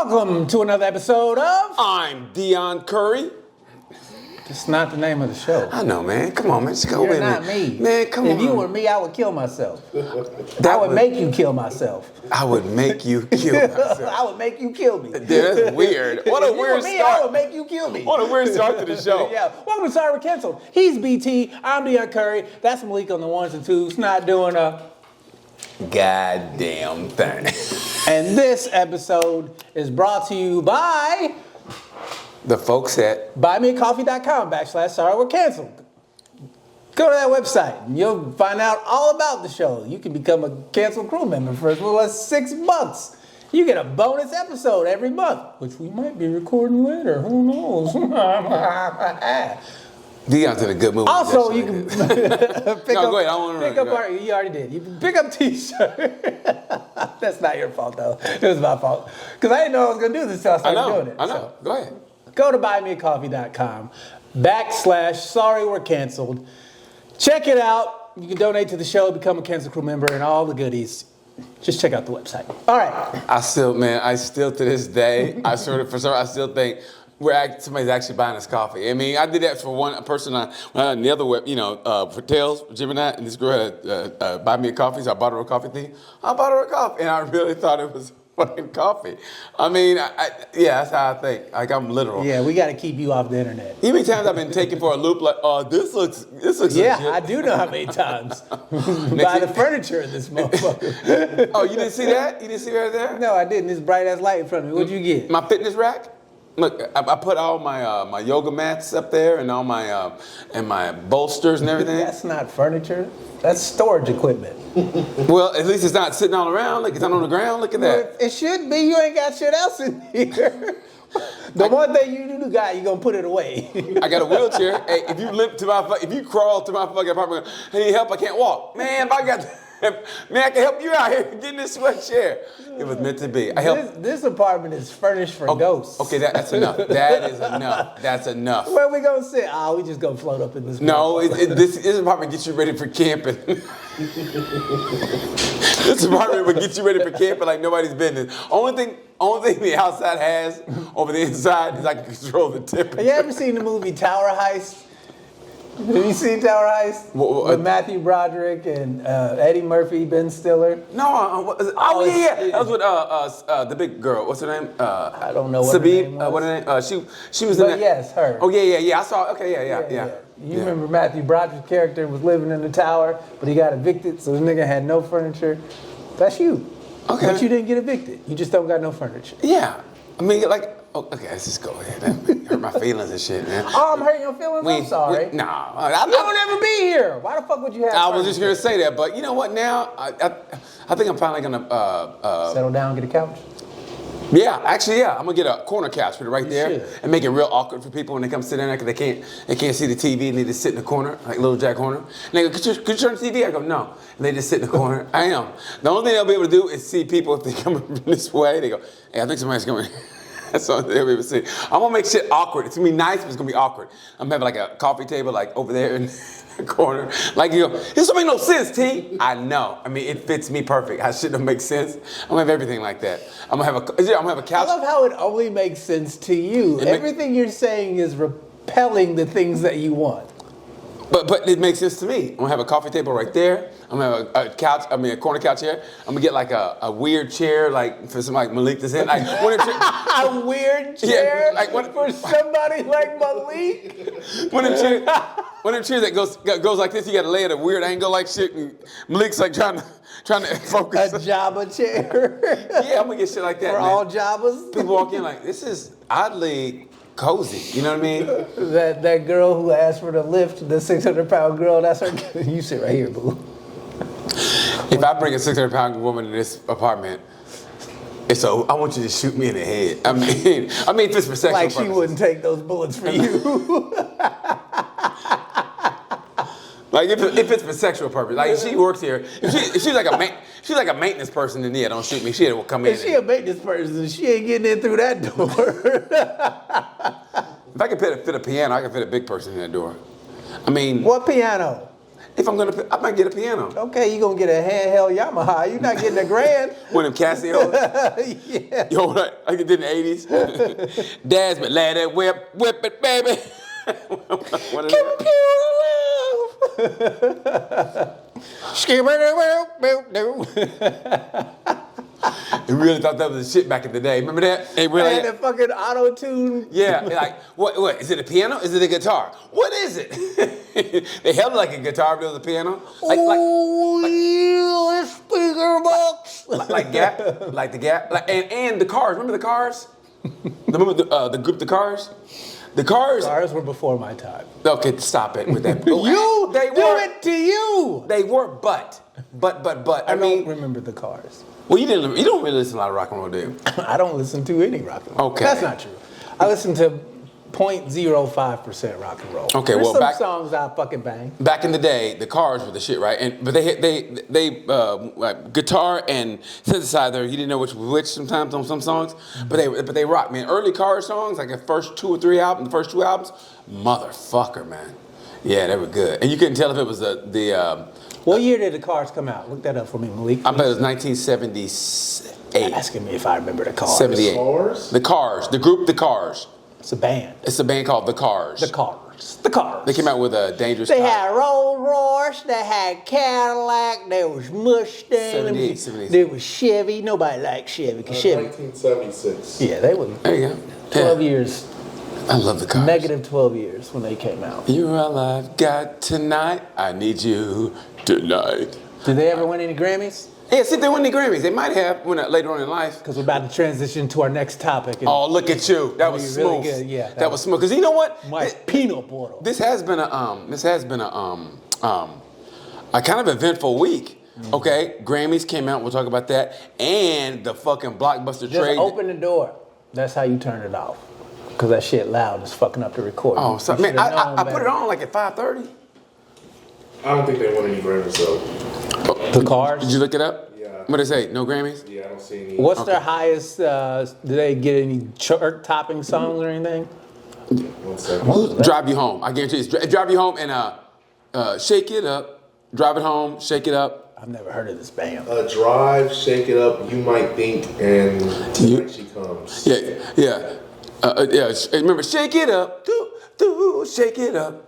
Welcome to another episode of... I'm Dion Curry. It's not the name of the show. I know, man. Come on, man. Just go You're with not me. me. Man, come on. If you were me, I would kill myself. I would make you kill myself. I would make you kill myself. I would make you kill me. Dude, that's weird. What a If you weird were me, start. I would make you kill me. What a weird start to the show. Yeah. Welcome to Sorry We're Canceled. He's BT. I'm Dion Curry. That's Malik on the ones and twos. Not doing a goddamn thing. And this episode is brought to you by The folks at buymeacoffee.com/sorry we're canceled. Go to that website and you'll find out all about the show. You can become a canceled crew member for as little as $6. You get a bonus episode every month, which we might be recording later. Who knows? Dion's in a good mood. Also, you can pick No, up. go ahead. I want to Pick up our. You already did. You can pick up T-shirt. That's not your fault though. It was my fault because I didn't know I was gonna do this until I started doing it. I know. So. Go ahead. Go to buymeacoffee.com/sorry we're canceled. Check it out. You can donate to the show, become a cancel crew member, and all the goodies. Just check out the website. All right. I still to this day, I still think somebody's actually buying us coffee. I mean, I did that for one person on the other web, for Tails, Gemini, and this girl had buy me a coffee, so I bought her a coffee thing. I bought her a coffee, and I really thought it was fucking coffee. I mean, that's how I think. Like, I'm literal. Yeah, we got to keep you off the internet. How many times I've been taken for a loop, like, oh, this looks Yeah, legit. I do know how many times. Buy the furniture in this motherfucker. Oh, you didn't see that? You didn't see that there? No, I didn't. This bright ass light in front of me. What'd you get? My fitness rack. Look, I put all my my yoga mats up there and all my and my bolsters and everything. That's not furniture. That's storage equipment. Well, at least it's not sitting all around. Look, it's not on the ground. Look at that. It should be. You ain't got shit else in here. The one thing you do got, you gonna put it away. I got a wheelchair. Hey, if you crawl to my fucking apartment, I need help. I can't walk. Man, if I got. Man, I can help you out here getting this sweat chair. It was meant to be. This apartment is furnished for ghosts. Okay, that's enough. That is enough. That's enough. Where we gonna sit? We just gonna float up in this. No, this apartment gets you ready for camping. This apartment would get you ready for camping like nobody's business. Only thing the outside has over the inside is I can control the temperature. Have you ever seen the movie Tower Heist? Have you seen Tower Heist? With Matthew Broderick and Eddie Murphy, Ben Stiller? No, yeah. That was with the big girl. What's her name? I don't know what her name was. What her name? She was in that. Yes, her. Oh, yeah. I saw. Okay, yeah. You remember Matthew Broderick's character was living in the tower, but he got evicted, so this nigga had no furniture. That's you. Okay. But you didn't get evicted. You just don't got no furniture. Yeah. I mean, okay, let's just go ahead. Hurt my feelings and shit, man. Oh, I'm hurting your feelings? I'm sorry. Nah. I don't ever be here. Why the fuck would you have I was just going to say that, but you know what now? I think I'm finally going to... settle down, get a couch? Yeah, actually, I'm going to get a corner couch, put it right there, should. and make it real awkward for people when they come sit in there because they can't see the TV and they just sit in the corner, like Little Jack Horner. And they go, could you turn the TV? I go, no. And they just sit in the corner. I am. The only thing they'll be able to do is see people if they come this way. They go, hey, I think somebody's coming. That's all they'll be able to see. I'm going to make shit awkward. It's going to be nice, but it's going to be awkward. I'm going to have like a coffee table like over there in the corner. Like, you go, this don't make no sense, T. I know. I mean, it fits me perfect. I shouldn't make sense. I'm going to have everything like that. I'm going to have a couch. I love how it only makes sense to you. Everything you're saying is repelling the things that you want. But it makes sense to me. I'm gonna have a coffee table right there. I'm gonna have a couch. I mean, a corner couch here. I'm gonna get like a weird chair, like for somebody like Malik that's in. Like a weird chair, yeah, like for somebody like Malik. One of them chairs that goes like this. You gotta lay at a weird angle like shit. And Malik's like trying to focus. A Jabba chair. Yeah, I'm gonna get shit like that. For man. all Jabbas. People walk in like, this is oddly cozy. You know what I mean? That girl who asked for the lift, the 600-pound girl, that's her. You sit right here, boo. If I bring a 600-pound woman in this apartment, I want you to shoot me in the head. I mean, if it's for sexual Like purposes. she wouldn't take those bullets for you. Like if it's for sexual purpose, like if she works here, if she's like a maintenance person, then yeah, don't shoot me. She'll come in. If she a maintenance person, she ain't getting in through that door. If I could fit a piano, I could fit a big person in that door. I mean, What piano? if I'm gonna, I might get a piano. Okay, you gonna get a handheld Yamaha. You're not getting a grand. One of them Casio. Yeah. Yo, like I did in the 80s. Dad's but lad that whip it, baby. What is that? They really thought that was the shit back in the day. Remember that? They really. And the fucking auto tune. Yeah, like what? Is it a piano? Is it a guitar? What is it? They held it like a guitar, but it was a piano. It's speaker box. Like Gap, like the Gap, like and the Cars. Remember the Cars? Remember the group, the Cars. The Cars. Cars were before my time. Okay, stop it with that. You They do were. it to you. They were, but. I mean, don't remember the Cars. well, you didn't. You don't really listen to a lot of rock and roll, do you? I don't listen to any rock and roll. Okay. That's not true. I listen to 0.05% rock and roll. Okay, There's well, some songs I fucking bang. Back in the day, the Cars were the shit, right? But they like guitar and synthesizer. You didn't know which sometimes on some songs, but they rock, man. Early Cars songs, like the first two albums, motherfucker, man. Yeah, they were good, and you couldn't tell if it was the. What year did the Cars come out? Look that up for me, Malik. I bet it was 1978. Asking me if I remember the Cars. 78. Cars? The Cars, the group, the Cars. It's a band. It's a band called The Cars. The Cars. The Cars. They came out with a Dangerous. They had Rolls Royce, they had Cadillac, there was Mustang, 78, 78. there was Chevy. Nobody liked Chevy because Chevy. 1976. Yeah, they were There you go. 12 Yeah. years, I love the Cars. negative 12 years when they came out. You're all I've got tonight. I need you tonight. Did they ever win any Grammys? Yeah, see if they won the Grammys. They might have when later on in life. Because we're about to transition to our next topic. And Oh, look at you. That was Really smooth. good, yeah. That was smooth. Because you know what? my peanut butter. This has been a kind of eventful week. Okay, Grammys came out. We'll talk about that, and the fucking blockbuster Just trade. open the door. That's how you turn it off. Because that shit loud is fucking up the recording. Oh, so You man, should've known I put better. it on like at 5:30. I don't think they won any Grammys though. The Cars? Did you look it up? Yeah. What did they say? No Grammys? Yeah, I don't see any. What's their highest, do they get any chart-topping songs or anything? 1 second. Drive You Home. I guarantee it's Drive You Home and Shake It Up. Drive It Home, Shake It Up. I've never heard of this band. Drive, Shake It Up, You Might Think, and Tonight She Comes. Yeah. Remember, Shake It Up. Do, shake it up.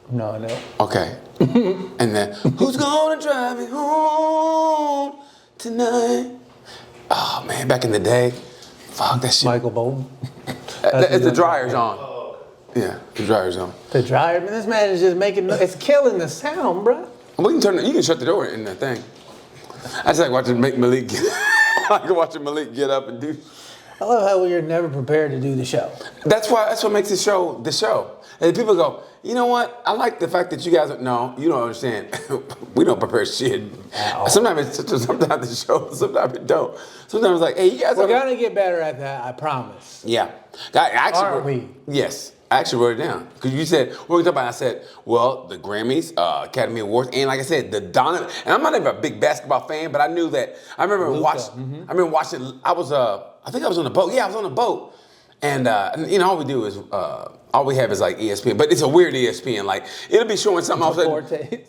No, no. Okay. And then, who's gonna drive it home tonight? Oh, man, back in the day. Fuck, that shit. Michael Bolton. It's the dryer's on. Yeah, the dryer's on. The dryer, man, this man is just making, it's killing the sound, bruh. We can you can shut the door in that thing. I just like watching Malik get I like watching Malik get up and do. I love how you're never prepared to do the show. That's what makes the show. And people go, you know what? I like the fact that you guys no, you don't understand. We don't prepare shit. Sometimes the show, sometimes it don't. Sometimes it's like, hey, you guys We're gonna get better at that, I promise. Yeah. I actually Aren't we? Yes. I actually wrote it down. Because you said, what were we talking about? I said, well, the Grammys, Academy Awards, and like I said, the Donovan. And I'm not even a big basketball fan, but I knew that. I remember watching, I think I was on a boat. Yeah, I was on a boat. And, all we do is, all we have is like ESPN. But it's a weird ESPN. Like, it'll be showing something all of a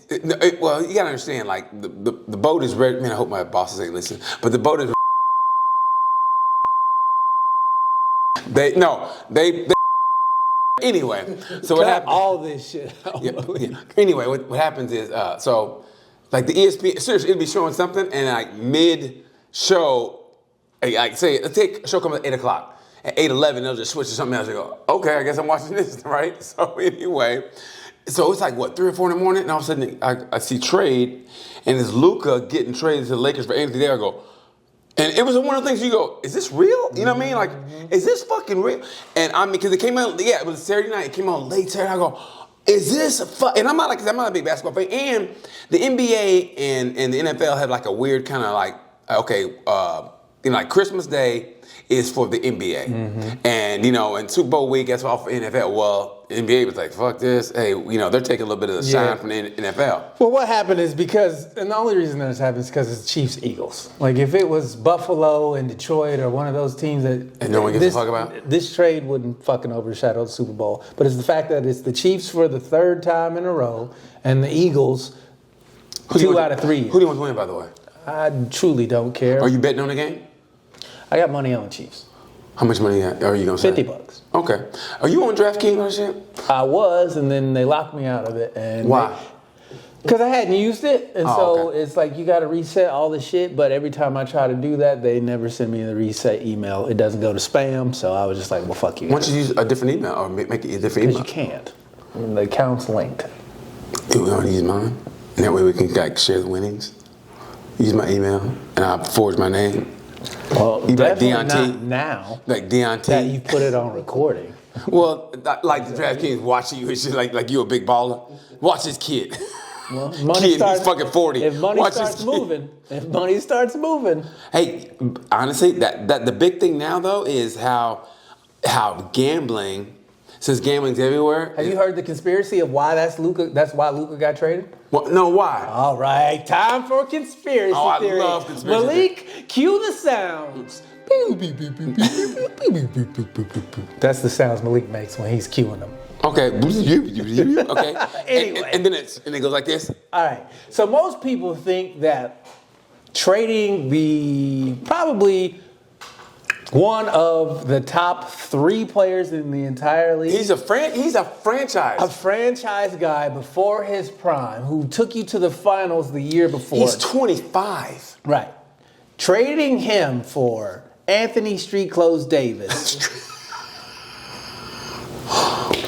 sudden. Well, you got to understand, like, the boat is ready. Man, I hope my bosses ain't listening. But the boat is. Anyway, so what happened? All this shit. Yeah. Anyway, what happens is, so like the ESPN, seriously, it'll be showing something, and like mid-show, like say, let's take a show comes at 8 o'clock. At 8:11, they'll just switch to something else. They go, okay, I guess I'm watching this, right? So anyway, so it's like what 3 or 4 in the morning, and all of a sudden I see trade, and it's Luka getting traded to the Lakers for Anthony Davis. I go. And it was one of the things you go, is this real? You know what I mean? Like, is this fucking real? And I mean, because it came out, yeah, it was Saturday night. It came out late Saturday. I go, is this and I'm not a big basketball fan. And the NBA and the NFL have like a weird kind of like, okay, like Christmas Day is for the NBA, and and Super Bowl week that's all for NFL. Well, NBA was like, fuck this. Hey, they're taking a little bit of the shine from the NFL. Well, what happened is and the only reason this happened is because it's Chiefs Eagles. Like if it was Buffalo and Detroit or one of those teams And no one gives a fuck about? This trade wouldn't fucking overshadow the Super Bowl. But it's the fact that it's the Chiefs for the third time in a row and the Eagles 2 out of 3 years. Who do you want to win, by the way? I truly don't care. Are you betting on the game? I got money on the Chiefs. How much money are you going to say? $50. Okay. Are you on DraftKings or shit? I was, and then they locked me out of it. And Why? Because I hadn't used it, and so okay. it's like you got to reset all the shit. But every time I try to do that, they never send me the reset email. It doesn't go to spam, so I was just like, well, fuck you. Why don't you use a different email or make it a different email? Because you can't. The account's linked. You want to use mine? And that way we can share the winnings. Use my email, and I'll forge my name. Well, You like definitely Deion T? not now Like Deion T? that you put it on recording. Well, like the DraftKings watching you, it's just like you a big baller. Watch this kid. Well, He's fucking 40. If money Watch starts this kid. moving, Hey, honestly, that the big thing now though is how gambling, since gambling's everywhere. have you heard the conspiracy of why that's why Luka got traded? Well, no, why? All right, time for conspiracy Oh, I theory. love conspiracy Malik, cue the sounds. That's the sounds Malik makes when he's cueing them. Okay. Okay. Anyway. And then it goes like this. All right. So most people think that trading probably one of the top 3 players in the entire league. He's a franchise. A franchise guy before his prime who took you to the finals the year before. He's 25. Right. Trading him for Anthony Street Clothes Davis.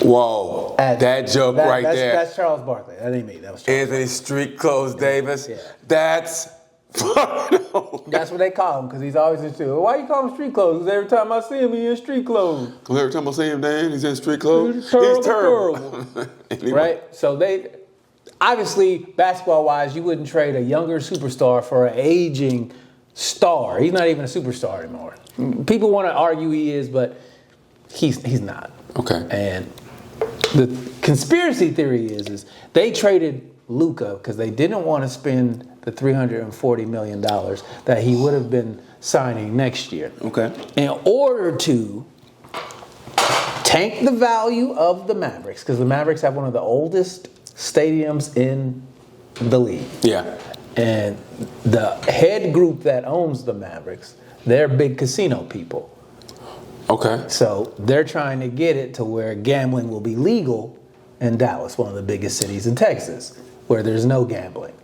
Whoa. That joke right there. That's Charles Barkley. That ain't me. That was Charles. Anthony Street Clothes Davis. Yeah. That's That's what they call him because he's always in street. Why you call him street clothes? Because every time I see him, he's in street clothes. Every time I see him, Dan, he's in street clothes. He's terrible, terrible. Anyway. Right? So they, obviously, basketball-wise, you wouldn't trade a younger superstar for an aging star. He's not even a superstar anymore. People want to argue he is, but he's not. Okay. And the conspiracy theory is they traded Luka because they didn't want to spend the $340 million that he would have been signing next year. Okay. In order to tank the value of the Mavericks, because the Mavericks have one of the oldest stadiums in the league. Yeah. And the head group that owns the Mavericks, they're big casino people. Okay. So they're trying to get it to where gambling will be legal in Dallas, one of the biggest cities in Texas, where there's no gambling.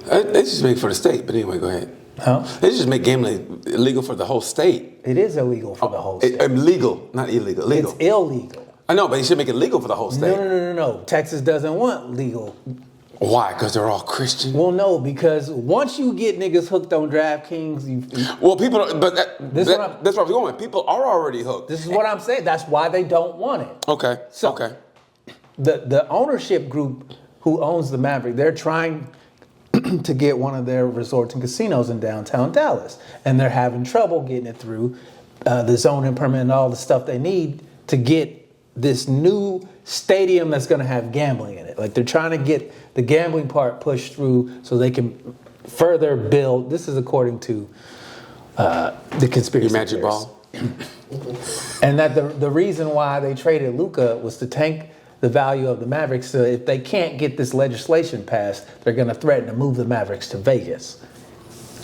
They just make it for the state, but anyway, go ahead. Huh? They just make gambling illegal for the whole state. It is illegal for the whole state. Legal, not illegal. Legal. It's illegal. I know, but they should make it legal for the whole state. No. Texas doesn't want legal. Why? Because they're all Christian? Well, no, because once you get niggas hooked on DraftKings, Well, people, but that's where I'm going. People are already hooked. this is what I'm saying. That's why they don't want it. Okay. So- Okay. The ownership group who owns the Maverick, they're trying to get one of their resorts and casinos in downtown Dallas. And they're having trouble getting it through the zoning permit and all the stuff they need to get this new stadium that's going to have gambling in it. Like they're trying to get the gambling part pushed through so they can further build. This is according to the conspiracy Your magic theorists. ball? And that the reason why they traded Luka was to tank the value of the Mavericks. So if they can't get this legislation passed, they're going to threaten to move the Mavericks to Vegas.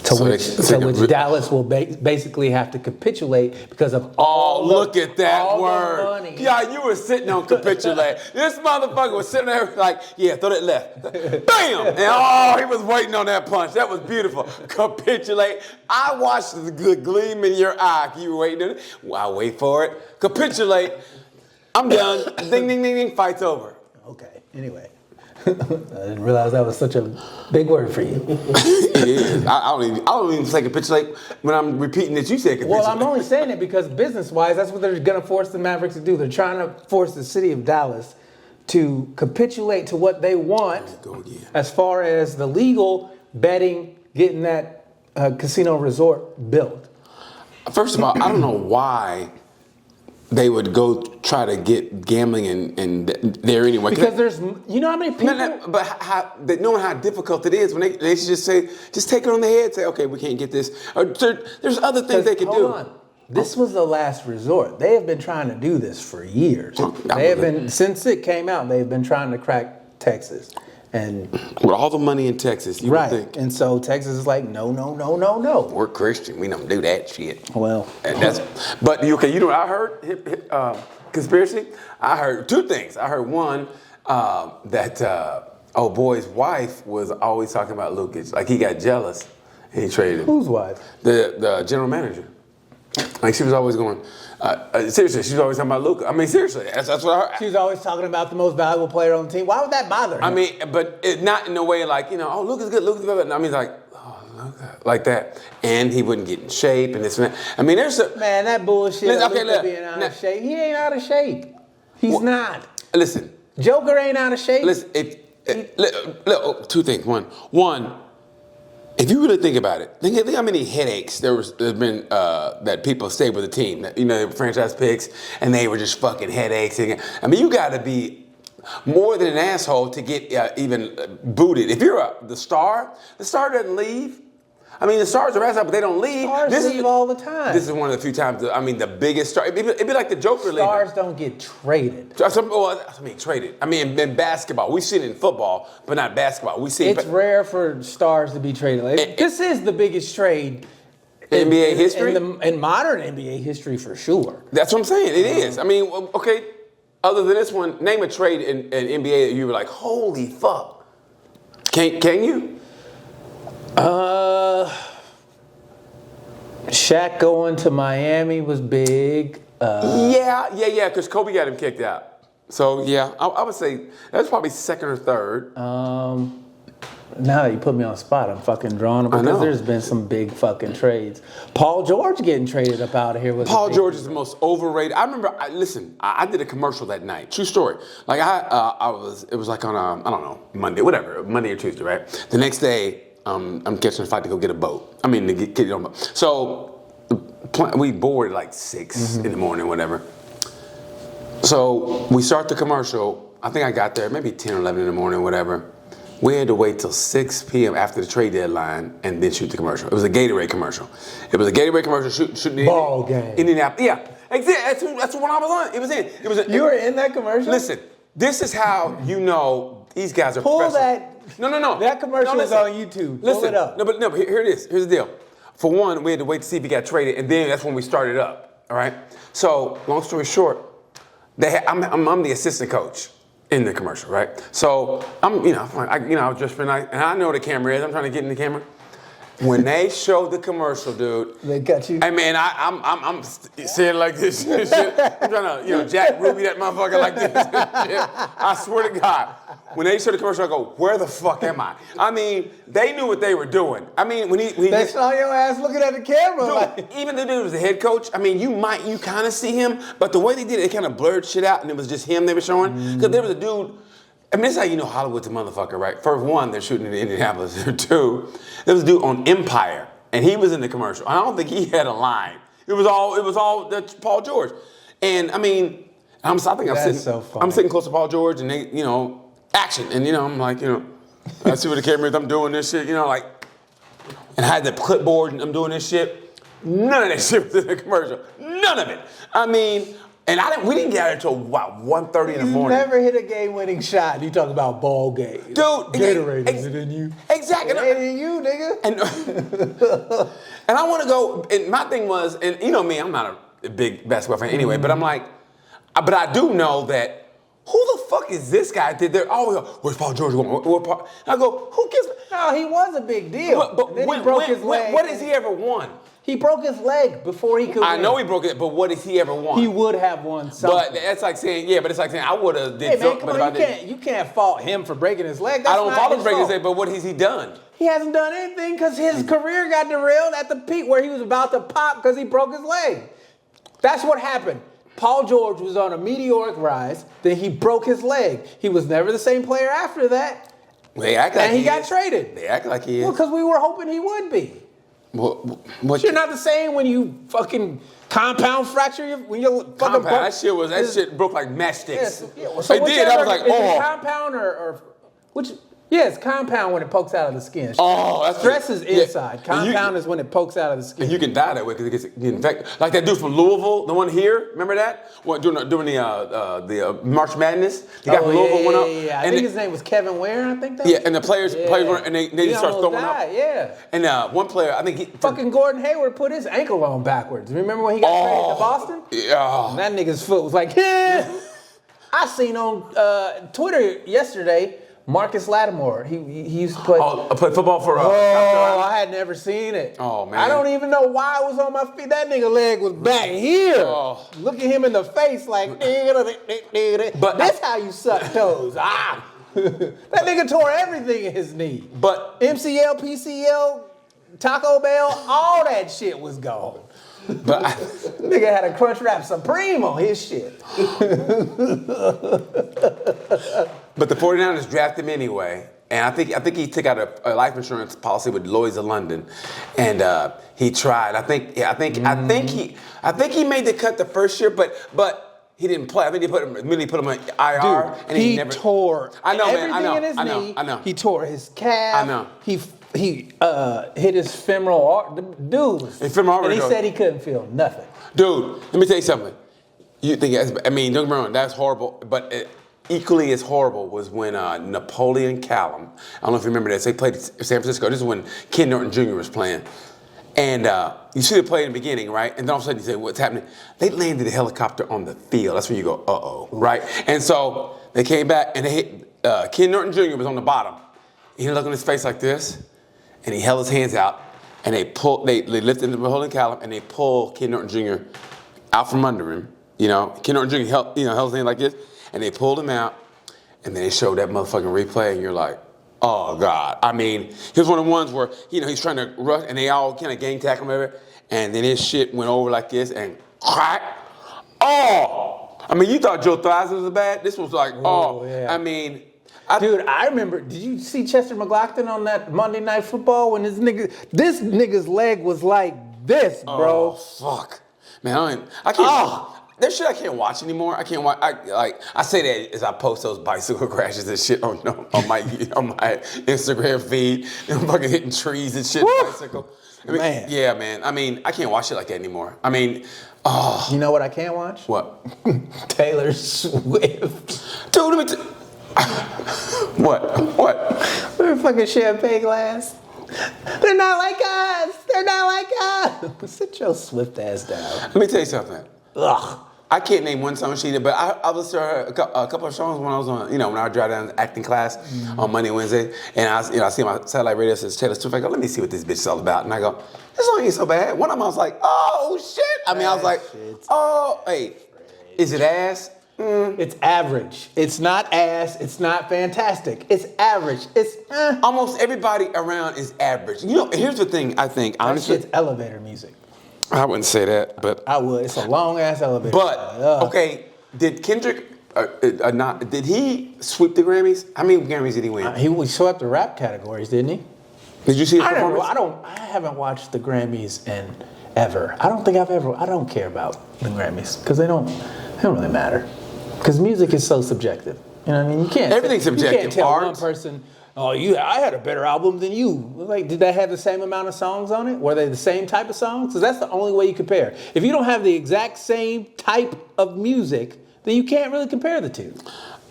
To which Dallas will basically have to capitulate because of all look at that all the word. money. Yeah, you were sitting on capitulate. This motherfucker was sitting there like, yeah, throw that left. Bam! And he was waiting on that punch. That was beautiful. Capitulate. I watched the gleam in your eye. You were waiting on it. Well, I wait for it. Capitulate. I'm done. Ding, ding, ding, ding. Fight's over. Okay. Anyway. I didn't realize that was such a big word for you. It is. I don't even say capitulate when I'm repeating that you said capitulate. Well, I'm only saying it because business-wise, that's what they're going to force the Mavericks to do. They're trying to force the city of Dallas to capitulate to what they want Go again. as far as the legal betting, getting that casino resort built. First of all, I don't know why they would go try to get gambling and there anyway. Because there's, you know how many people? But knowing how difficult it is, when they should just say, just take it on the head, say, okay, we can't get this. Or there's other things they could do. Hold on. This was the last resort. They have been trying to do this for years. They have been, since it came out, they've been trying to crack Texas. And with all the money in Texas, you would think. And so Texas is like, no. We're Christian. We don't do that shit. Well, but okay, you know what I heard? Conspiracy? I heard two things. I heard one, that old boy's wife was always talking about Lukic. Like he got jealous and he traded him. whose wife? The general manager. Like she was always going, seriously, she was always talking about Luka. I mean, seriously, that's what I heard. She was always talking about the most valuable player on the team. Why would that bother her? I mean, but not in a way like, oh, Luka's good, Luka's good. I mean, like, oh, Luka, like that. And he wouldn't get in shape and this and that. I mean, there's a... Man, that bullshit Listen, being out of shape. He ain't out of shape. He's not. Listen. Joker ain't out of shape. Listen, two things. One, if you really think about it, think how many headaches there's been that people stayed with the team. They were franchise picks, and they were just fucking headaches. I mean, you got to be more than an asshole to get even booted. If you're the star doesn't leave. I mean, the stars are asshole, but they don't leave. Stars leave all the time. This is one of the few times. The biggest star. It'd be like the Joker leaving. Stars don't get traded. Traded. I mean, in basketball, we've seen it in football, but not basketball. It's rare for stars to be traded. This is the biggest trade in NBA history, in modern NBA history for sure. That's what I'm saying. It is. I mean, okay. Other than this one, name a trade in NBA that you were like, holy fuck. Can you? Shaq going to Miami was big. Yeah, because Kobe got him kicked out. So, yeah, I would say that's probably second or third. Now that you put me on the spot, I'm fucking drawn because there's been some big fucking trades. Paul George getting traded up out of here. Paul George is the most overrated. I remember, I did a commercial that night. True story. Like, it was like on I don't know, Monday or Tuesday, right? The next day, I'm catching a flight to go get a boat. I mean, to get on a boat. So we board at like 6 in the morning, whatever. So we start the commercial. I think I got there maybe 10 or 11 in the morning, whatever. We had to wait till 6 p.m. after the trade deadline and then shoot the commercial. It was a Gatorade commercial. It was a Gatorade commercial shooting ball game. Indianapolis. Yeah, exactly. That's the one I was on. It was in. You were in that commercial? Listen, this is how you know these guys are Pull professionals. No. That commercial is on YouTube. Pull it up. No, but here it is. Here's the deal. For one, we had to wait to see if he got traded, and then that's when we started up. All right. So, long story short, I'm the assistant coach in the commercial, right? So I was just been like, and I know the camera is. I'm trying to get in the camera. When they showed the commercial, dude, they got you. I mean, I'm saying like this shit. I'm trying to, Jack Ruby that motherfucker like this. I swear to God, when they showed the commercial, I go, where the fuck am I? I mean, they knew what they were doing. I mean, when he they saw your ass looking at the camera. Dude, even the dude was the head coach. I mean, you kind of see him, but the way they did it, they kind of blurred shit out, and it was just him they were showing. Because there was a dude. I mean, this is how you know Hollywood's a motherfucker, right? For one, they're shooting in Indianapolis. Two, there was a dude on Empire, and he was in the commercial. I don't think he had a line. It was all that's Paul George. And I mean, I'm sitting close to Paul George, and they, action. And I'm like, I see where the camera is. I'm doing this shit, like, and I had the clipboard, and I'm doing this shit. None of that shit was in the commercial. None of it. I mean. And we didn't get out until 1:30 in the morning. You never hit a game-winning shot. You talk about ball game. Dude. Gatorade, is it in you? Exactly. It ain't in you, nigga. And I want to go, and my thing was, and you know me, I'm not a big basketball fan anyway, but I'm like, but I do know that, who the fuck is this guy? Where's Paul George going? And I go, who gives? No, he was a big deal. But then he broke his leg. What has he ever won? He broke his leg before he could win. I know he broke it, but what has he ever won? He would have won something. But that's like saying, I would have did something. Hey man, come on, you can't fault him for breaking his leg. I don't fault him for breaking his leg, but what has he done? He hasn't done anything because his career got derailed at the peak where he was about to pop because he broke his leg. That's what happened. Paul George was on a meteoric rise, then he broke his leg. He was never the same player after that. They act like he got traded. They act like he is. Well, because we were hoping he would be. What? You're not the same when you fucking compound fracture when you're fucking Compound. That shit broke like matchsticks. Yes, yeah, well, so it did. I was like, is it oh. compound or which? Yeah, it's compound when it pokes out of the skin. Oh, that's stress is yeah. inside. Compound is when it pokes out of the skin. And you can die that way because it gets infected. Like that dude from Louisville, the one here. Remember that? What during the March Madness? The guy from Louisville went up. Yeah. I think his name was Kevin Ware. I think that. Yeah, and the players were, and they just start throwing died, up. Yeah. And one player, I think he fucking Gordon Hayward put his ankle on backwards. Remember when he got traded to Boston? Yeah. And that nigga's foot was like, yeah. I seen on Twitter yesterday. Marcus Lattimore, he used to play. Oh, I played football for. I had never seen it. Oh man, I don't even know why it was on my feet. That nigga leg was back here. Oh. Look at him in the face, like. But that's how you suck toes. Ah, that nigga tore everything in his knee. But MCL, PCL, Taco Bell, all that shit was gone. But nigga had a Crunchwrap Supreme on his shit. But the 49ers drafted him anyway, and I think he took out a life insurance policy with Lloyd's of London, and he tried. I think he made the cut the first year, but he didn't play. I think they immediately put him on IR, Dude, and he never tore. I know, everything man. I know. in his knee. I know. He tore his calf. I know. He hit his femoral artery. Dude, and he said he couldn't feel nothing. Dude, let me tell you something. You think? I mean, don't get me wrong. That's horrible, but. Equally as horrible was when Napoleon Callum, I don't know if you remember this, they played San Francisco. This is when Ken Norton Jr. was playing. And you see the play in the beginning, right? And then all of a sudden you say, what's happening? They landed a helicopter on the field. That's when you go, uh-oh, right? And so they came back and they hit, Ken Norton Jr. was on the bottom. He looked on his face like this, and he held his hands out, and they lifted Napoleon Callum, and they pulled Ken Norton Jr. out from under him. You know, Ken Norton Jr. held his hand like this. And they pulled him out, and then they showed that motherfucking replay, and you're like, oh, God. I mean, he was one of the ones where, he's trying to rush, and they all kind of gang tackle him, whatever, and then his shit went over like this, and crack. Oh! I mean, you thought Joe Theismann was bad? This was like, yeah. I mean... Dude, I remember, did you see Chester McLaughlin on that Monday Night Football when this nigga's leg was like this, bro? Oh, fuck. Man, I can't... There's shit I can't watch anymore. I can't watch. I say that as I post those bicycle crashes and shit on my Instagram feed. I'm fucking hitting trees and shit. Bicycle. I mean, man. Yeah, man. I mean, I can't watch shit like that anymore. I mean, You know what I can't watch? What? Taylor Swift. Dude, let me. What? We're fucking champagne glass. They're not like us. They're not like us. Sit your Swift ass down. Let me tell you something. Ugh. I can't name one song she did, but I listened to her a couple of songs when I was on, when I would drive down to acting class on Monday, Wednesday, and I see my satellite radio says Taylor Swift. I go, let me see what this bitch is all about, and I go, this song ain't so bad. One of them I was like, oh shit. I mean, I was like, oh, hey, is it ass? It's average. It's not ass. It's not fantastic. It's average. It's Almost everybody around is average. Here's the thing. I think honestly, it's elevator music. I wouldn't say that, but I would. It's a long ass elevator. But okay, did Kendrick did he sweep the Grammys? How many Grammys did he win? He swept the rap categories, didn't he? Did you see his performance? I haven't watched the Grammys in ever. I don't care about the Grammys because they don't really matter. Because music is so subjective. You know what I mean? You can't. Everything's subjective. You can't tell Art. one person, I had a better album than you. Like, did they have the same amount of songs on it? Were they the same type of songs? Because that's the only way you compare. If you don't have the exact same type of music, then you can't really compare the two.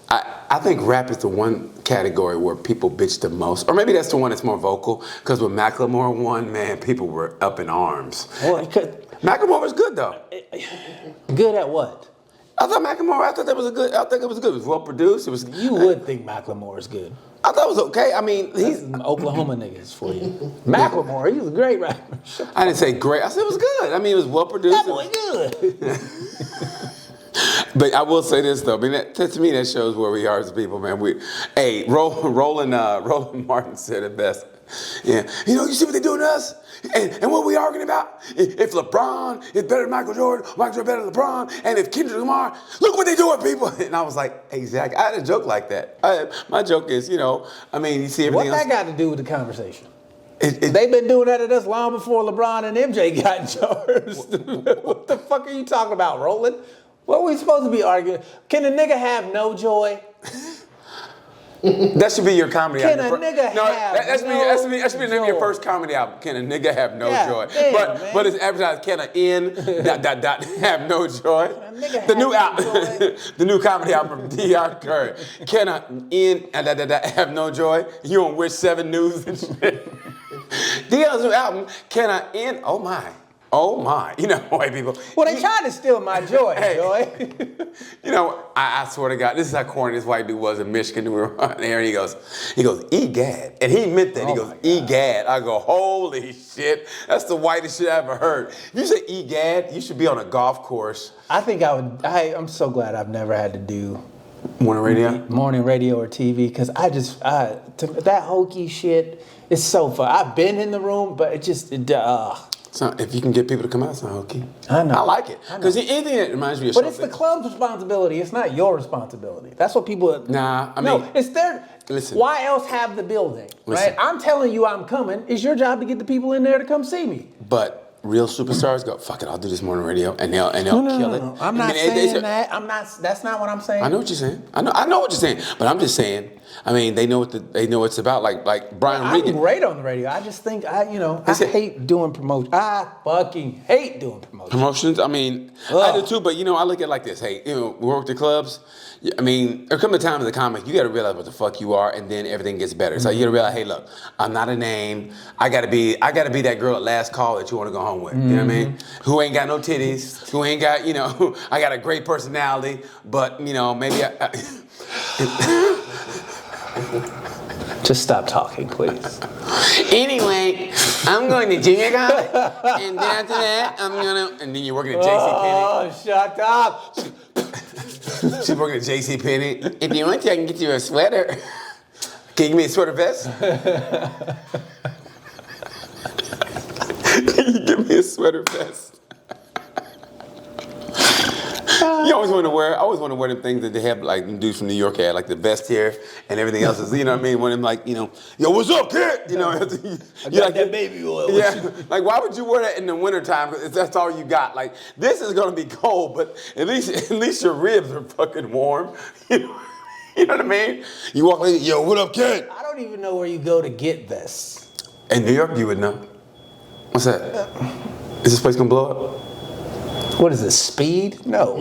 I think rap is the one category where people bitch the most. Or maybe that's the one that's more vocal. Because when Macklemore won, man, people were up in arms. Well, Macklemore was good, though. Good at what? I thought that was good. I think it was good. It was well produced. You would think Macklemore is good. I thought it was okay. I mean, he's Oklahoma niggas for you. Macklemore, he was a great rapper. I didn't say great. I said it was good. I mean, it was well produced. That boy good. But I will say this though. I mean, to me, that shows where we are as people, man. Roland Martin said it best. Yeah, you see what they're doing to us, and what we arguing about? If LeBron is better than Michael Jordan better than LeBron, and if Kendrick Lamar, look what they doing, people. And I was like, exactly. I had a joke like that. My joke is, you see everything What else. that got to do with the conversation? They've been doing that at us long before LeBron and MJ got in charge. What the fuck are you talking about, Roland? What are we supposed to be arguing? Can a nigga have no joy? That should be your comedy Can album. a nigga have that should be the name of your joy? first comedy album. Can a nigga have no God joy? damn, man. But it's advertised. Can a N ... have no joy? nigga The have new no album, joy? the new comedy album from D.R. Curry. Can a N ... have no joy? You on Wish 7 News and shit. D.R.'s new album. Can a N... Oh my, you know, white people. Well, they tried to steal my joy, Hey. Joy. You know, I swear to God, this is how corny this white dude was in Michigan. We were on there, and he goes, egad. And he meant that. He Oh goes, my God. egad. I go, holy shit. That's the whitest shit I ever heard. If you say egad, you should be on a golf course. I think I would. I'm so glad I've never had to do Morning radio? morning radio or TV because that hokey shit is so fun. I've been in the room, but So if you can get people to come out, it's not hokey. I know. I like it. I know. Because anything that reminds me of But it's the something. club's responsibility. It's not your responsibility. That's what people. Nah, I no, mean, it's their. listen. Why else have the building, Listen. right? I'm telling you, I'm coming. It's your job to get the people in there to come see me. But real superstars go, fuck it, I'll do this morning radio, and they'll kill it. I'm not saying that. I'm not. That's not what I'm saying. I know what you're saying. I know what you're saying. But I'm just saying. I mean, they know what it's about. Like Brian I'm Regan. great on the radio. I just think I hate doing promotion. I fucking hate doing promotion. Promotions. I mean, I do too. But I look at it like this. Hey, we work the clubs. I mean, there comes a time as a comic, you got to realize what the fuck you are, and then everything gets better. So you got to realize, hey, look, I'm not a name. I got to be that girl at last call that you want to go home with. You know what I mean? Who ain't got no titties? Who ain't got I got a great personality, but maybe Just stop talking, please. Anyway, I'm going to junior college, and then after that, and then you're working at JCPenney. Oh, shut up. She's working at JCPenney. If you want to, I can get you a sweater. Can you give me a sweater vest? Can you give me a sweater vest? I always want to wear them things that they have, like them dudes from New York had, like the vest here and everything else is, what I mean? One of them like, yo, what's up, kid? You got like that baby oil. Yeah, like why would you wear that in the wintertime? Because that's all you got. Like this is gonna be cold, but at least your ribs are fucking warm. You know what I mean? You walk like, yo, what up, kid? I don't even know where you go to get this. In New York, you would know. What's that? Is this place gonna blow up? What is this, Speed? No.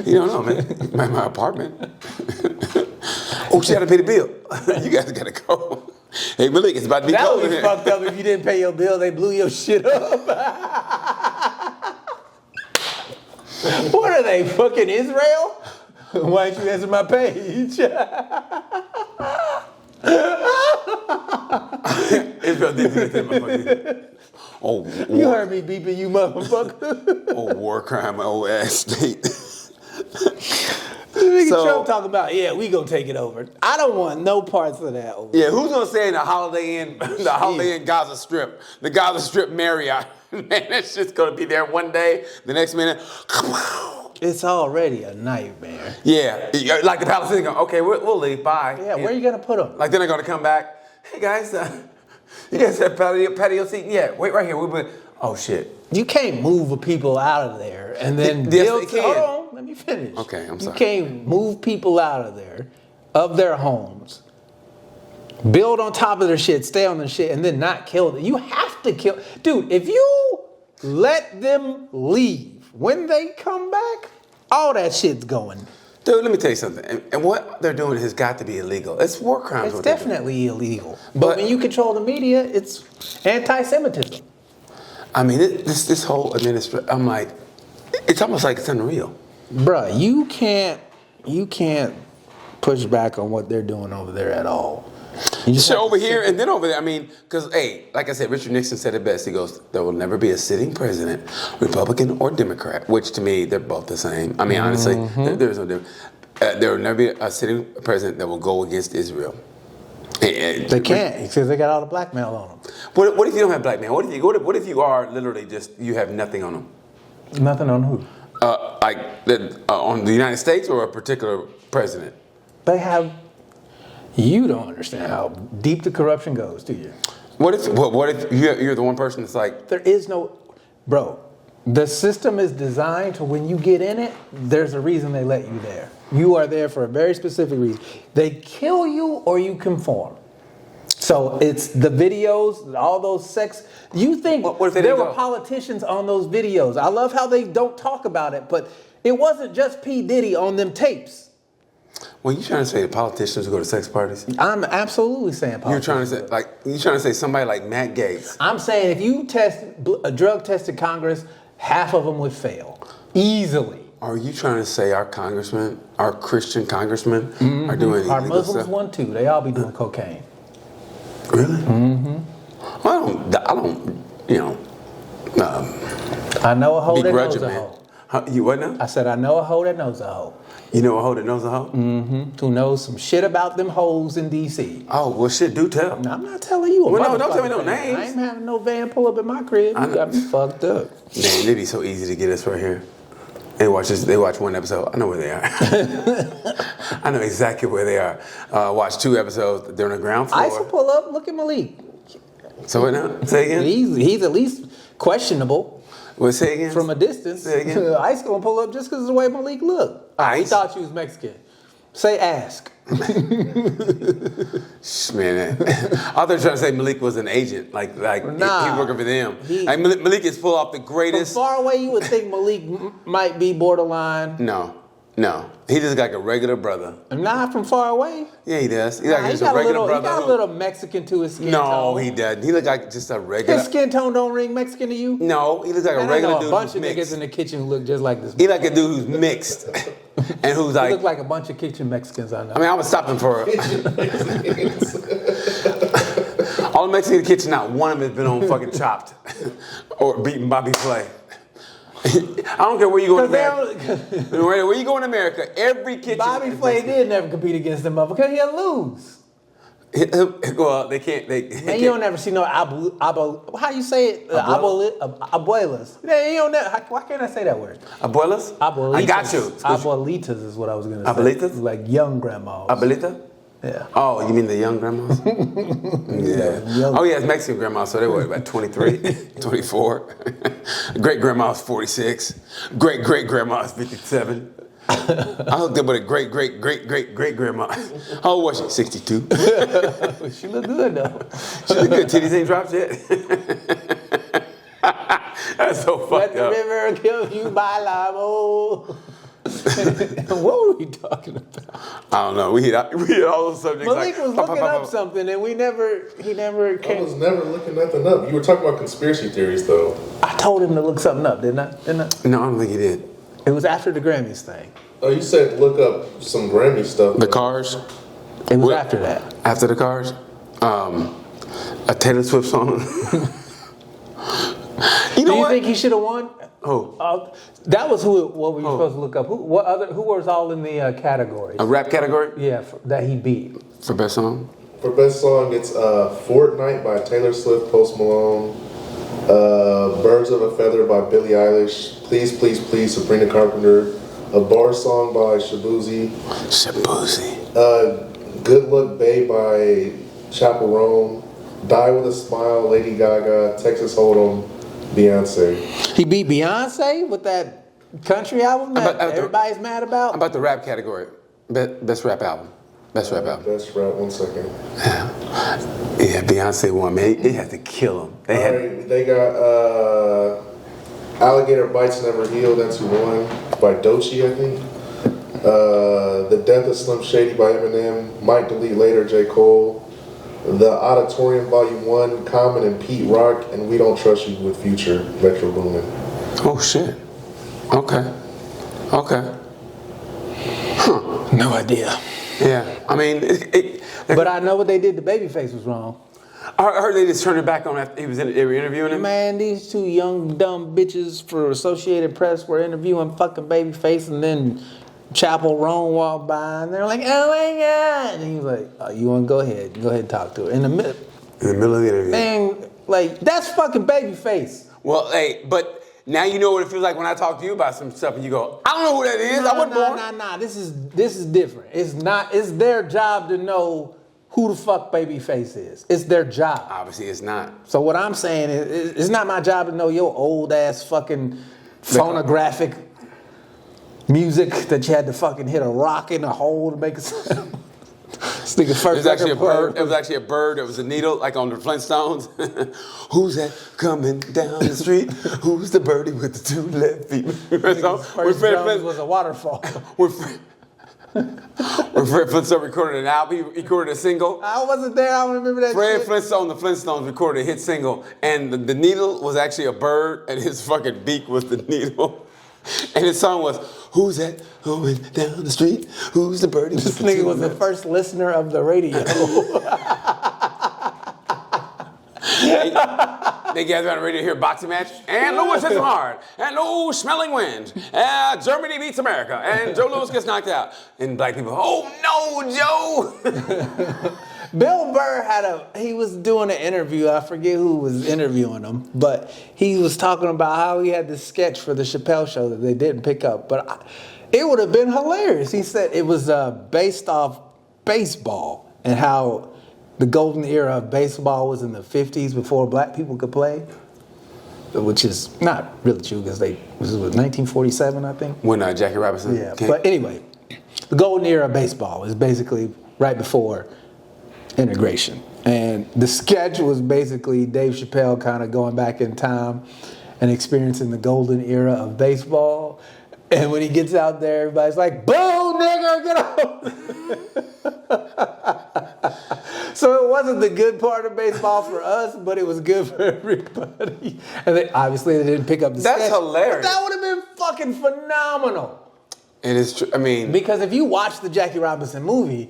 You don't know, man. My apartment. Oh, she had to pay the bill. You guys gotta go. Hey, Malik, it's about to be That cold would in be here. fucked up if you didn't pay your bill. They blew your shit up. What are they, fucking Israel? Why didn't you answer my page? Israel did do that, motherfucker. Oh, You war, heard me beeping you, motherfucker. oh, war crime, old ass state. Nigga So- Trump talking about, yeah, we gonna take it over. I don't want no parts of that over. Yeah, who's gonna say in the Holiday Inn Gaza Strip, the Gaza Strip Marriott? Man, that's just gonna be there one day. The next minute, It's already a nightmare. yeah, like the Palestinians go, okay, we'll leave, bye. Yeah, where you gonna put them? Like then they're gonna come back. Hey guys, you guys have patio seat? Yeah, wait right here. Oh shit. You can't move the people out of there and then Yes, build. they can. Hold on, let me finish. Okay, I'm sorry. You can't move people out of there, of their homes, build on top of their shit, stay on their shit, and then not kill them. You have to kill. Dude, if you let them leave, when they come back, all that shit's going. Dude, let me tell you something. And what they're doing has got to be illegal. It's war crimes. It's what they're doing. definitely illegal. But But- when you control the media, it's anti-Semitism. I mean, this whole administration. I'm like, it's almost like it's unreal. Bruh, you can't push back on what they're doing over there at all. You just So have to over sit here and then over there, I mean, because, hey, like I said, Richard Nixon said it best. He goes, there will never be a sitting president, Republican or Democrat, which to me, they're both the same. I mean, honestly, there's no difference. There will never be a sitting president that will go against Israel. They can't because they got all the blackmail on them. What if you don't have black man? What if you are literally just, you have nothing on them? Nothing on who? On the United States or a particular president? They have. You don't understand how deep the corruption goes, do you? What if you're the one person that's like, There is no, bro. The system is designed to when you get in it, there's a reason they let you there. You are there for a very specific reason. They kill you or you conform. So it's the videos, all those sex. You think What if they there didn't were go? politicians on those videos? I love how they don't talk about it, but it wasn't just P. Diddy on them tapes. well, you trying to say the politicians who go to sex parties? I'm absolutely saying You're trying to politicians. say somebody like Matt Gaetz. I'm saying if you a drug tested Congress, half of them would fail easily. Are you trying to say our congressmen, our Christian congressmen, are doing Our illegal Muslims stuff? one too. They all be doing cocaine. Really? Mm-hmm. Well, I don't, you know, I know a hoe that knows begrudging, a man. hoe. You what now? I said I know a hoe that knows a hoe. You know a hoe that knows a hoe? Who knows some shit about them hoes in D.C. Oh, well, shit, do tell. Now, I'm not telling you. Well, no, don't tell me no motherfucking thing. names. I ain't having no van pull up in my crib. You got me fucked up. Man, it'd be so easy to get us right here. They watch this. They watch one episode. I know where they are. I know exactly where they are. Watch 2 episodes. They're on the ground floor. Ice will pull up. Look at Malik. So what now? Say again. He's at least questionable What? Say again. from a distance. Say again. Ice gonna pull up just because of the way Malik looked. He Ice? thought you was Mexican. Say ask. Man, I thought you were trying to say Malik was an agent, like Nah. he working for them. He- Like Malik is full off the From greatest. far away, you would think Malik might be borderline. No, he just like a regular brother. Not from far away. Yeah, he does. He's Nah, like he just a got a regular little. He brother. got a who- little Mexican to his skin no, tone. he doesn't. He look like just a regular. His skin tone don't ring Mexican to you. No, he looks like Man, a I regular know dude a bunch who's of niggas mixed. in the kitchen who look just like this. He like a dude who's mixed, and who's He like. look like a bunch of kitchen Mexicans I know. I mean, I was stopping for all the Mexican kitchen. Not one of them has been on fucking Chopped or beaten Bobby Flay. I don't care where you go in America. Where you go in America, every kitchen. Bobby Flay did never compete against them motherfuckers. He'll lose. Well, they can't. Man, you don't never see no how you say it? Abuelas. Man, you don't never, why can't I say that word? Abuelas? Abuelitas. I got you. Abuelitas is what I was going to say. Abuelitas? Like young grandmas. Abuelita? Yeah. Oh, you mean the young grandmas? Yeah. Young. Oh, yeah, it's Mexican grandma, so they were about 23, 24. Great grandma's 46. Great grandma's 57. I hooked up with a great grandma. How old was she? 62. She look good though. She look good. Titties ain't dropped yet. That's so Let fucked the up. river kill you by limo. What were we talking about? I don't know. We hit all those subjects. Malik like, was looking up something and he never I came. was never looking nothing up. You were talking about conspiracy theories, though. I told him to look something up, didn't I? No, I don't think he did. It was after the Grammys thing. Oh, you said look up some Grammy stuff. The Cars. It was What- after that. After the Cars. A Taylor Swift song. You Do know you what? think he should have won? Who? That was what we were supposed to look up. Who was all in the categories? A rap category Yeah, that he beat. for best song. For best song, it's Fortnite by Taylor Swift, Post Malone. Birds of a Feather by Billie Eilish. Please, Please, Please, Sabrina Carpenter. A Bar Song by Shabuzi. Shabuzi. Good Luck Babe by Chapel Roan. Die with a Smile, Lady Gaga. Texas Hold'em, Beyonce. He beat Beyonce with that country album that About- everybody's mad about. How about the rap category? Best rap album. Best rap album. Best rap, 1 second. Yeah, Beyonce won, man. They had to kill him. They had. Alright, they got Alligator Bites Never Heal, that's who won, by Doechii, I think. The Death of Slim Shady by Eminem, Might Delete Later, J. Cole. The Auditorium Volume 1, Common and Pete Rock, and We Don't Trust You with Future, Metro Boomin. Oh shit. Okay. No idea. Yeah. I mean, But I know what they did to Babyface was wrong. I heard they just turned it back on after they were interviewing him. Man, these two young dumb bitches for Associated Press were interviewing fucking Babyface, and then Chapel Roan walked by, and they're like, "Oh my god!" And he was like, oh, "You want to go ahead and talk to her in the middle?" In the middle of the interview. Man, like that's fucking Babyface. Well, hey, but now you know what it feels like when I talk to you about some stuff, and you go, "I don't know who that is. I wasn't born." Nah. This is different. It's not. It's their job to know who the fuck Babyface is. It's their job. Obviously, it's not. So what I'm saying is, it's not my job to know your old ass fucking phonographic music that you had to fucking hit a rock in a hole to make a sound. This nigga It first was actually a record player. bird. It was actually a bird. It was a needle, like on the Flintstones. Who's that coming down the street? Who's the birdie with the two left feet? So, First drums was a waterfall. When Fred Flintstone recorded an album, he recorded a single. I wasn't there. I don't remember that Fred shit. Flintstone, the Flintstones recorded a hit single, and the needle was actually a bird, and his fucking beak was the needle. And his song was, "Who's that going down the street? Who's the birdie?" This nigga was the first listener of the radio. They gathered on the radio to hear a boxing match, and Lewis hits him hard, and oh, Schmeling wins, Germany beats America, and Joe Louis gets knocked out. And black people, oh no, Joe! Bill Burr he was doing an interview. I forget who was interviewing him, but he was talking about how he had this sketch for the Chappelle show that they didn't pick up. But it would have been hilarious. He said it was based off baseball and how the golden era of baseball was in the 50s before black people could play, which is not really true because it was 1947, I think. When Jackie Robinson Yeah, came. but anyway, the golden era of baseball is basically right before integration. And the sketch was basically Dave Chappelle kind of going back in time and experiencing the golden era of baseball. And when he gets out there, everybody's like, "Boo, nigger, get out!" So it wasn't the good part of baseball for us, but it was good for everybody. And obviously they didn't pick up the sketch. That's hilarious. But that would have been fucking phenomenal. It is true. I mean, Because if you watch the Jackie Robinson movie,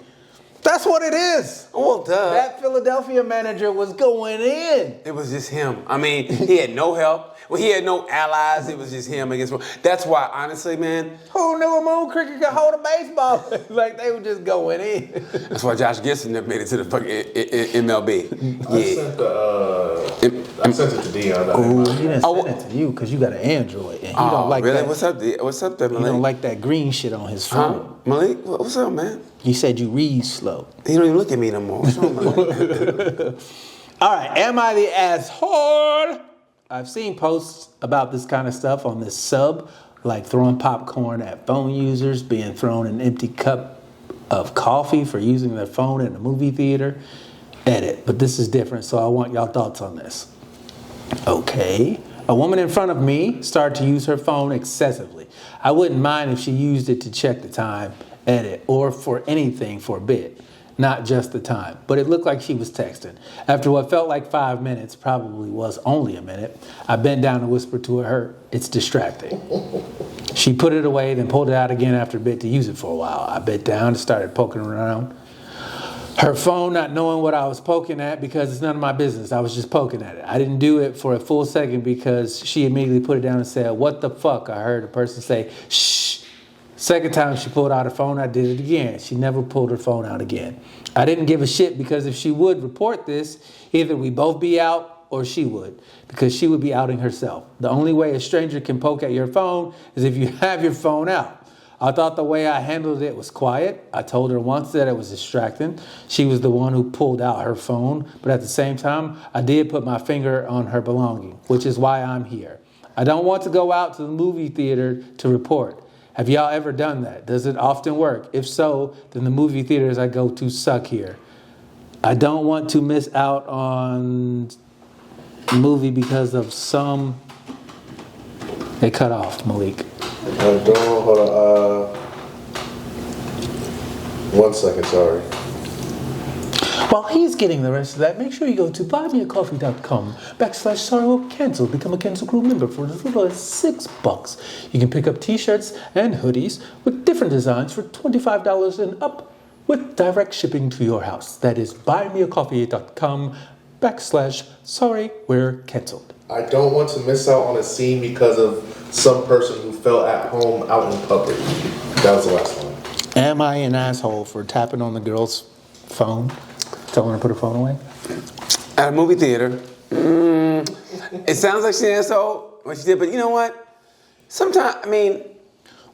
that's what it is. well, duh. That Philadelphia manager was going in. It was just him. I mean, he had no help. Well, he had no allies. It was just him against. That's why, honestly, man. Who knew a moon cricket could hold a baseball? Like, they were just going in. That's why Josh Gibson never made it to the fucking MLB. I sent it to Dion. Ooh, he didn't send it to you because you got an Android. And he don't like really? that. What's up, D? What's up there, Malik? He don't like that green shit on his phone. Huh? Malik? What's up, man? You said you read slow. He don't even look at me no more. What's wrong, Malik? All right, am I the asshole? I've seen posts about this kind of stuff on this sub, like throwing popcorn at phone users, being thrown an empty cup of coffee for using their phone in a movie theater. Edit, but this is different, so I want y'all thoughts on this. Okay. A woman in front of me started to use her phone excessively. I wouldn't mind if she used it to check the time, edit, or for anything for a bit. Not just the time, but it looked like she was texting. After what felt like 5 minutes, probably was only a minute, I bent down and whispered to her, "It's distracting." She put it away, then pulled it out again after a bit to use it for a while. I bent down and started poking around her phone, not knowing what I was poking at because it's none of my business. I was just poking at it. I didn't do it for a full second because she immediately put it down and said, "What the fuck?" I heard a person say, "Shh." Second time she pulled out her phone, I did it again. She never pulled her phone out again. I didn't give a shit because if she would report this, either we both be out or she would, because she would be outing herself. The only way a stranger can poke at your phone is if you have your phone out. I thought the way I handled it was quiet. I told her once that it was distracting. She was the one who pulled out her phone, but at the same time, I did put my finger on her belonging, which is why I'm here. I don't want to go out to the movie theater to report. Have y'all ever done that? Does it often work? If so, then the movie theaters I go to suck here. I don't want to miss out on a movie because of some... They cut off, Malik. Hold on. 1 second, sorry. While he's getting the rest of that, make sure you go to buymeacoffee.com/sorrywcancel. Become a Cancel Crew member for as little as $6. You can pick up t-shirts and hoodies with different designs for $25 and up with direct shipping to your house. That is buymeacoffee.com/sorrywcancelled. I don't want to miss out on a scene because of some person who fell at home out in public. That was the last one. Am I an asshole for tapping on the girl's phone, telling her to put her phone away? At a movie theater, it sounds like she's an asshole when she did, but you know what? Sometimes, I mean,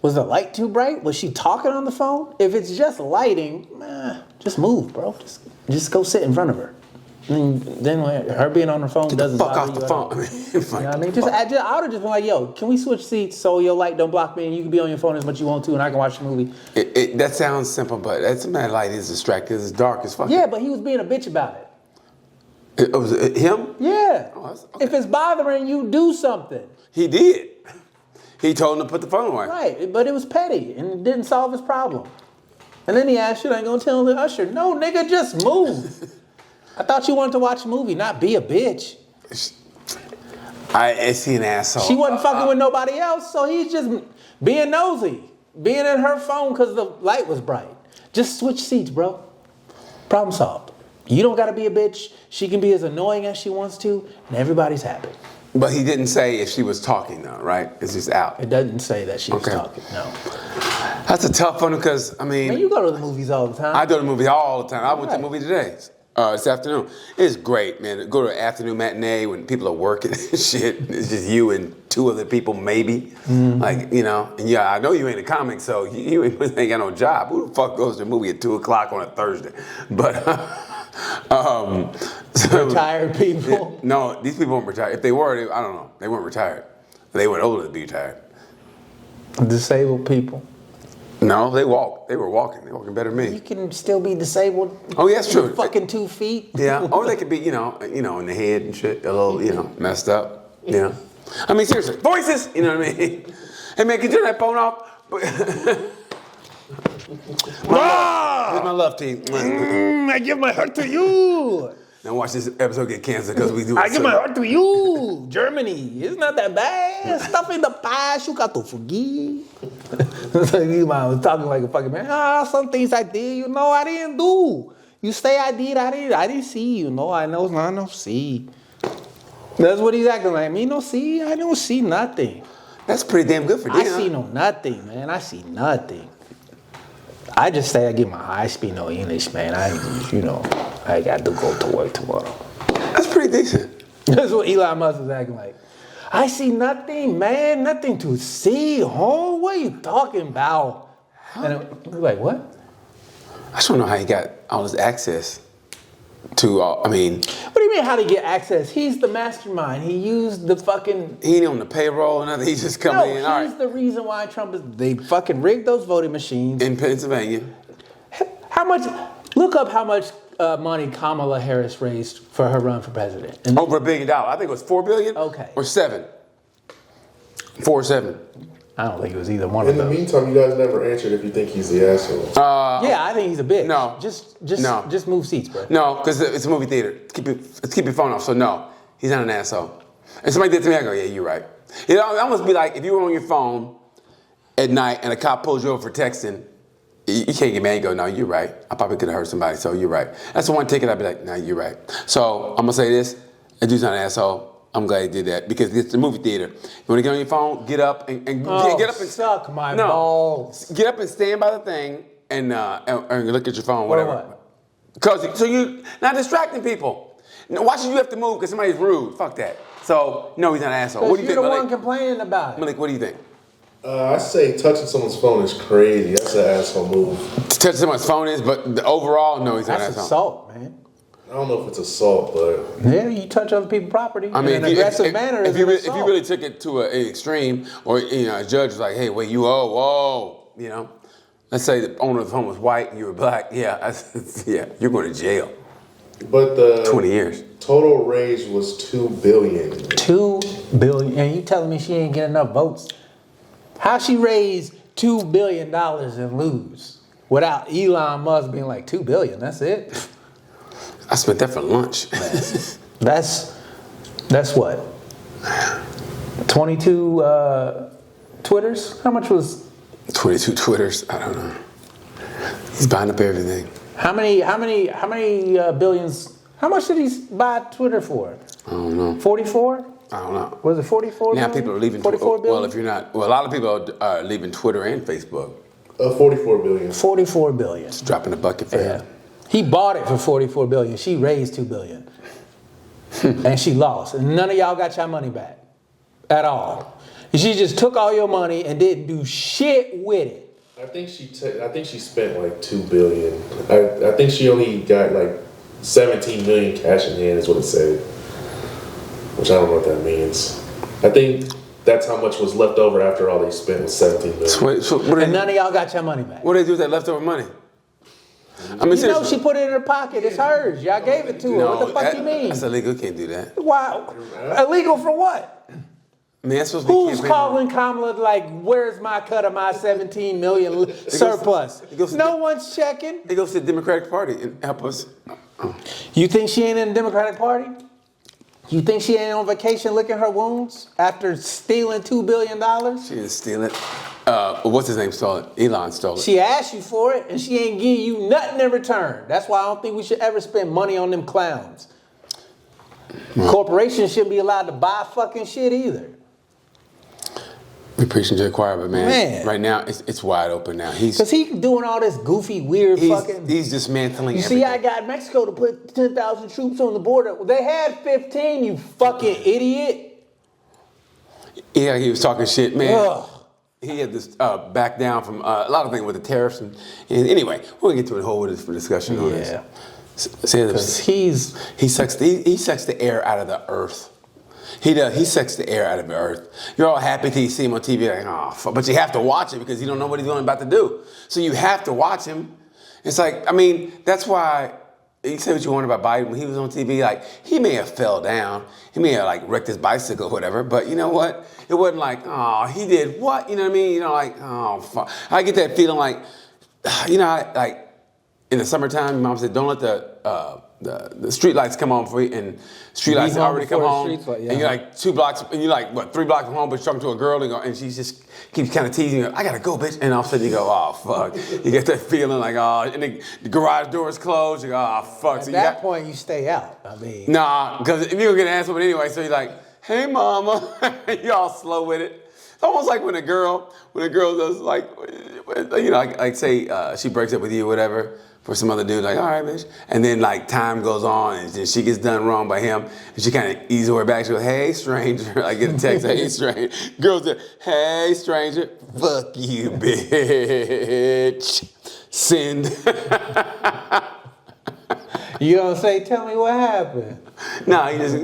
Was the light too bright? Was she talking on the phone? If it's just lighting, just move, bro. Just go sit in front of her. Then her being on the phone doesn't Fuck bother off you the at all. phone. You know what I mean? I would have just been like, yo, can we switch seats so your light don't block me and you can be on your phone as much as you want to and I can watch the movie? That sounds simple, but that light is distracting. It's dark as fuck. Yeah, but he was being a bitch about it. It was him? Yeah. Oh, okay. If it's bothering you, do something. He did. He told him to put the phone away. Right, but it was petty and it didn't solve his problem. And then he asked, "I ain't gonna tell the usher." No, nigga, just move. I thought you wanted to watch a movie, not be a bitch. Is he an asshole? She wasn't fucking with nobody else, so he's just being nosy, being in her phone because the light was bright. Just switch seats, bro. Problem solved. You don't gotta be a bitch. She can be as annoying as she wants to, and everybody's happy. But he didn't say if she was talking though, right? It's just out. It doesn't say that she was Okay. talking. No. That's a tough one because, I mean... Man, you go to the movies all the time. I go to the movie all the time. I went to the Right. movie today, this afternoon. It's great, man. Go to an afternoon matinee when people are working and shit. It's just you and two other people, maybe. Like, you know, and yeah, I know you ain't a comic, so you ain't got no job. Who the fuck goes to the movie at 2 o'clock on a Thursday? But, so, Retired people. no, these people weren't retired. If they were, I don't know. They weren't retired. They weren't old enough to be retired. Disabled people. No, they walk. They were walking. They were walking better than me. You can still be disabled. Oh, yeah, that's true. With fucking 2 feet. Yeah, or they could be, you know, in the head and shit, a little, messed up. You know, I mean, seriously, voices. You know what I mean? Hey man, can you turn that phone off? Here's my love team. I give my heart to you. Now watch this episode get canceled because we do. I give my heart to you. Germany. It's not that bad. Stuff in the past you got to forgive. So you was talking like a fucking man. Some things I did, I didn't do. You say I did, I didn't see, I know see. That's what he's acting like. Me no see, I don't see nothing. That's pretty damn good for I Dion. see nothing, man. I see nothing. I just say I get my I speak no English, man. I got to go to work tomorrow. That's pretty decent. That's what Elon Musk is acting like. I see nothing, man. Nothing to see, home. What are you talking about? And we're like, what? I just don't know how he got all this access to. What do you mean how to get access? He's the mastermind. He used the fucking... He ain't on the payroll or nothing. He's just coming in. All he's right. the reason why Trump is... They fucking rigged those voting machines. In Pennsylvania. How much... Look up how much money Kamala Harris raised for her run for president. And Over $1 billion. I think it was $4 billion. Okay. Or 7. 4 or 7. I don't think it was either one In of the those. meantime, you guys never answered if you think he's the asshole. Yeah, I think he's a bitch. No. Just move seats, bro. No, because it's a movie theater. Keep your phone off. So no, he's not an asshole. And somebody did to me, I go, yeah, you're right. It almost be like if you were on your phone at night and a cop pulls you over for texting, you can't get mad. You go, no, you're right. I probably could have hurt somebody, so you're right. That's the one ticket I'd be like, no, you're right. So I'm gonna say this: that dude's not an asshole. I'm glad he did that because it's the movie theater. You want to get on your phone, get up and get up and suck my balls. Get up and stand by the thing and look at your phone, whatever. what? Cause so you're not distracting people. No, why should you have to move because somebody's rude? Fuck that. So no, he's not an asshole. What do you You're think, the Malik? one complaining about it. Malik, what do you think? I say touching someone's phone is crazy. That's an asshole move. To touch someone's phone is, but overall, no, he's not an That's asshole. assault, man. I don't know if it's assault, but Yeah, you touch other people's property I mean, in an aggressive manner. if is you an really, if you assault. really took it to an extreme, or a judge was like, "Hey, wait, you whoa," let's say the owner of the home was white and you were black, yeah, you're going to jail, but the 20 years. total raise was $2 billion. $2 billion, and you telling me she ain't get enough votes? How she raise $2 billion and lose without Elon Musk being like $2 billion? That's it. I spent that for lunch. That's what? 22 Twitters? How much was? 22 Twitters. I don't know. He's buying up everything. How many billions? How much did he buy Twitter for? I don't know. 44? I don't know. Was it 44? Now billion? people are leaving. 44 billion? Well, if you're not, a lot of people are leaving Twitter and Facebook. 44 billion. 44 billion. It's dropping the bucket for Yeah. him. He bought it for 44 billion. She raised 2 billion. And she lost. And none of y'all got your money back. At all. She just took all your money and didn't do shit with it. I think she spent like $2 billion. I think she only got like 17 million cash in hand is what it said, which I don't know what that means. I think that's how much was left over after all they spent was 17 million. So And none of y'all got your money back. what do they do with that leftover money? I mean, You know, seriously. she put it in her pocket. It's hers. Y'all gave it to her. What the fuck you mean? That's illegal. You can't do that. Wow. Illegal for what? Man, that's supposed to be Who's campaign calling Kamala like, where's my cut of my 17 million surplus? it goes to No one's checking. It goes to the Democratic Party and help us. You think she ain't in the Democratic Party? You think she ain't on vacation licking her wounds after stealing $2 billion? She didn't steal it. What's his name stole it? Elon stole it. She asked you for it and she ain't give you nothing in return. That's why I don't think we should ever spend money on them clowns. Corporations shouldn't be allowed to buy fucking shit either. We preaching to the choir, but Man. right now it's wide open now. Because he doing all this goofy, weird fucking... He's dismantling You see, everything. I got Mexico to put 10,000 troops on the border. They had 15, you fucking idiot. Yeah, he was talking shit, man. Ugh. He had this back down from a lot of things with the tariffs. And anyway, we're going to get to a whole discussion on this. Yeah. Because he sucks the air out of the earth. He does. He sucks the air out of the earth. You're all happy till you see him on TV, like, oh, fuck. But you have to watch it because you don't know what he's about to do. So you have to watch him. It's like, I mean, that's why you say what you want about Biden. When he was on TV, like, he may have fell down. He may have, like, wrecked his bicycle or whatever. But you know what? It wasn't like, oh, he did what? You know what I mean? You know, like, oh, fuck. I get that feeling like, you know, like, in the summertime, mom said, don't let the street lights come on for you, and street lights already come on, and you're like 2 blocks, and you're like, what, 3 blocks from home, but you're talking to a girl, and she just keeps kind of teasing you, I gotta go, bitch, and all of a sudden you go, oh, fuck. You get that feeling like, oh, and the garage door is closed, you go, oh, fuck. At So that point, you stay out. I mean... Nah, because if you're gonna answer, but anyway, so you're like, hey, mama, you're all slow with it. It's almost like when a girl does, like, you know, like say she breaks up with you or whatever, for some other dude, like, all right, bitch. And then, like, time goes on, and then she gets done wrong by him, and she kind of eases her back. She goes, hey, stranger. I get a text, hey, stranger. Girls are, hey, stranger. Fuck you, bitch. Send. You don't say, tell me what happened. No, you just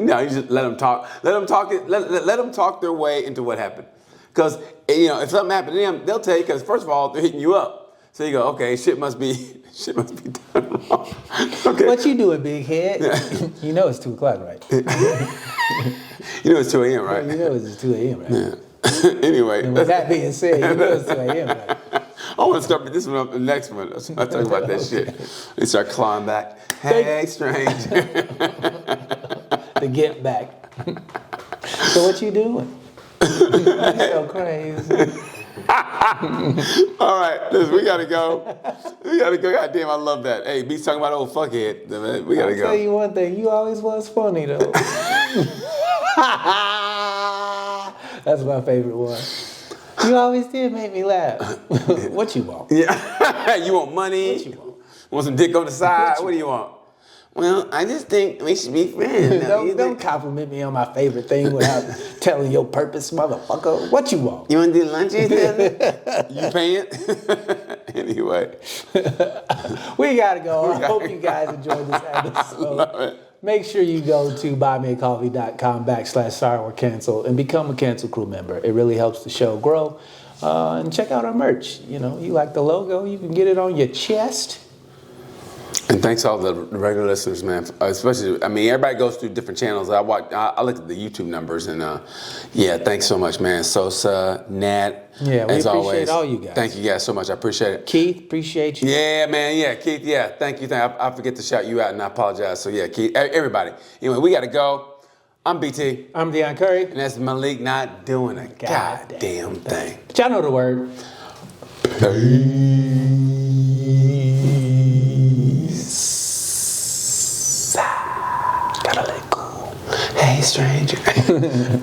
let them talk. Let them talk their way into what happened. Because, you know, if something happened to them, they'll tell you, because first of all, they're hitting you up. So you go, okay, shit must be done wrong. Okay. What you doing, big head? You know it's 2 o'clock, right? You know it's 2 a.m., right? You know it's 2 a.m., right? Yeah. Anyway. And with that being said, you know it's 2 a.m., right? I want to start with this one up the next one. I'll talk about that shit. They start clawing back. Hey, stranger. To get back. So what you doing? You're so crazy. All right, listen, we gotta go. God damn, I love that. Hey, B's talking about old fuckhead. We gotta go. I'll tell you one thing, you always was funny though. That's my favorite one. You always did make me laugh. What you want? Yeah. You want money? What you want? Want some dick on the side? What do you want? Well, I just think we should be friends. Don't compliment me on my favorite thing without telling your purpose, motherfucker. What you want? You want to do lunch or something? You paying? Anyway. We gotta go. I hope you guys enjoyed this episode. Make sure you go to buymeacoffee.com/Sorry We're Canceled and become a Cancel Crew member. It really helps the show grow. And check out our merch. You know, you like the logo, you can get it on your chest. And thanks to all the regular listeners, man. Especially, I mean, everybody goes through different channels. I looked at the YouTube numbers, and yeah, thanks so much, man. Sosa, Nat, Yeah, we as appreciate always. all you guys. Thank you guys so much. I appreciate it. Keith, appreciate you. Yeah, man. Yeah, Keith. Yeah, thank you. I forget to shout you out, and I apologize. So yeah, Keith, everybody. Anyway, we got to go. I'm BT, I'm Deion Curry. and that's Malik not doing a goddamn thing. But y'all know the word. Gotta let go. Hey, stranger.